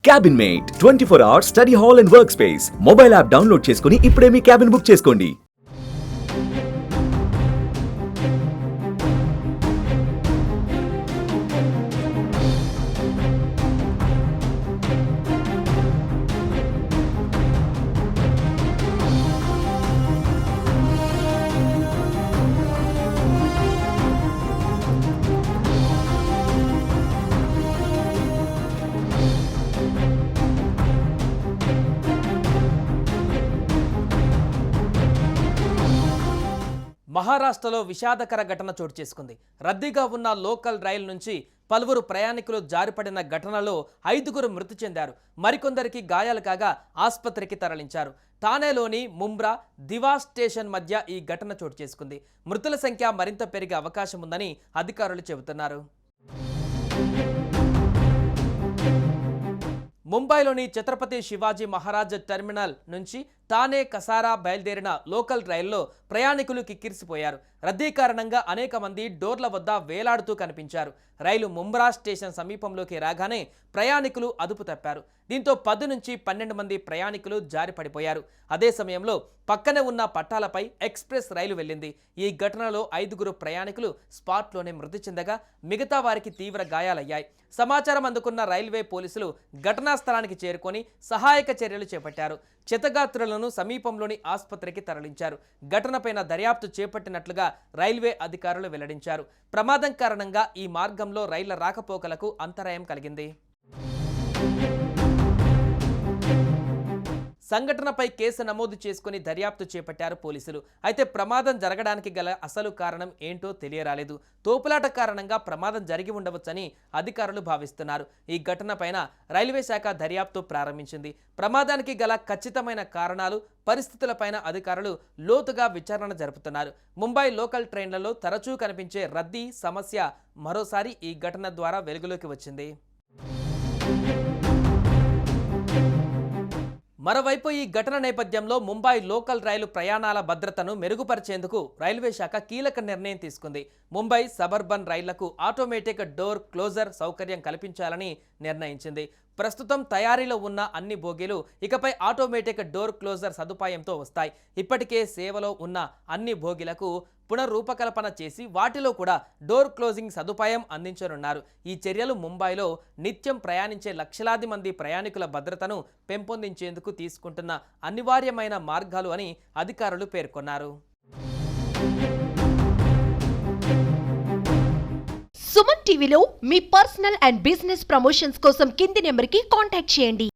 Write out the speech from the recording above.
Cabin mate 24 hours study hall and work space mobile app download చేసుకుని ఇప్పుడే మీ cabin book చేసుకోండి. మహారాష్ట్రలో విషాదకర ఘటన చోటు చేసుకుంది. రద్దీగా ఉన్న లోకల్ రైలు నుంచి పలువురు ప్రయాణికులు జారిపడిన ఘటనలో 5గురు మృతి చెందారు. మరికొందరికి గాయాలు కాగా ఆసుపత్రికి తరలించారు. ఠానేలోని ముంబ్రా దివాస్ స్టేషన్ మధ్య ఈ ఘటన చోటు చేసుకుంది. మృతుల సంఖ్య మరింత పెరిగే అవకాశం ఉందని అధికారులు చెబుతున్నారు. ముంబైలోని ఛత్రపతి శివాజీ మహారాజ్ టెర్మినల్ నుంచి ఠానే కసారా బయలుదేరిన లోకల్ రైల్లో ప్రయాణికులు కిక్కిరిసిపోయారు. రద్దీ కారణంగా అనేక మంది డోర్ల వద్ద వేలాడుతూ కనిపించారు. రైలు ముంబ్రా స్టేషన్ సమీపంలోకి రాగానే ప్రయాణికులు అదుపు తప్పారు. దీంతో 10 నుంచి 12 మంది ప్రయాణికులు జారి పడిపోయారు. అదే సమయంలో పక్కనే ఉన్న పట్టాలపై ఎక్స్ప్రెస్ రైలు వెళ్ళింది. ఈ ఘటనలో 5గురు ప్రయాణికులు స్పాట్లోనే మృతి చెందగా మిగతా వారికి తీవ్ర గాయాలయ్యాయి. సమాచారం అందుకున్న రైల్వే పోలీసులు ఘటనా స్థలానికి చేరుకొని సహాయక చర్యలు చేపట్టారు. క్షతగాత్రులను సమీపంలోని ఆసుపత్రికి తరలించారు. ఘటనపైన దర్యాప్తు చేపట్టినట్లుగా రైల్వే అధికారులు వెల్లడించారు. ప్రమాదం కారణంగా ఈ మార్గంలో రైళ్ల రాకపోకలకు అంతరాయం కలిగింది. సంఘటనపై కేసు నమోదు చేసుకుని దర్యాప్తు చేపట్టారు పోలీసులు. అయితే ప్రమాదం జరగడానికి గల అసలు కారణం ఏంటో తెలియరాలేదు. తోపులాట కారణంగా ప్రమాదం జరిగి ఉండవచ్చని అధికారులు భావిస్తున్నారు. ఈ ఘటనపైన రైల్వే శాఖ దర్యాప్తు ప్రారంభించింది. ప్రమాదానికి గల ఖచ్చితమైన కారణాలు, పరిస్థితులపైన అధికారులు లోతుగా విచారణ జరుపుతున్నారు. ముంబై లోకల్ ట్రైన్లలో తరచూ కనిపించే రద్దీ సమస్య మరోసారి ఈ ఘటన ద్వారా వెలుగులోకి వచ్చింది. మరోవైపు ఈ ఘటన నేపథ్యంలో ముంబై లోకల్ రైలు ప్రయాణాల భద్రతను మెరుగుపరిచేందుకు రైల్వే శాఖ కీలక నిర్ణయం తీసుకుంది. ముంబై సబర్బన్ రైళ్లకు ఆటోమేటిక్ డోర్ క్లోజర్ సౌకర్యం కల్పించాలని నిర్ణయించింది. ప్రస్తుతం తయారీలో ఉన్న అన్ని బోగీలు ఇకపై ఆటోమేటిక్ డోర్ క్లోజర్ సదుపాయంతో వస్తాయి. ఇప్పటికే సేవలో ఉన్న అన్ని బోగీలకు పునరూపకల్పన చేసి వాటిలో కూడా డోర్ క్లోజింగ్ సదుపాయం అందించనున్నారు. ఈ చర్యలు ముంబైలో నిత్యం ప్రయాణించే లక్షలాది మంది ప్రయాణికుల భద్రతను పెంపొందించేందుకు తీసుకుంటున్న అనివార్యమైన మార్గాలు అని అధికారులు పేర్కొన్నారు. సుమన్ టీవీలో మీ పర్సనల్ అండ్ బిజినెస్ ప్రమోషన్స్ కోసం కింది నెంబర్కి కాంటాక్ట్ చేయండి.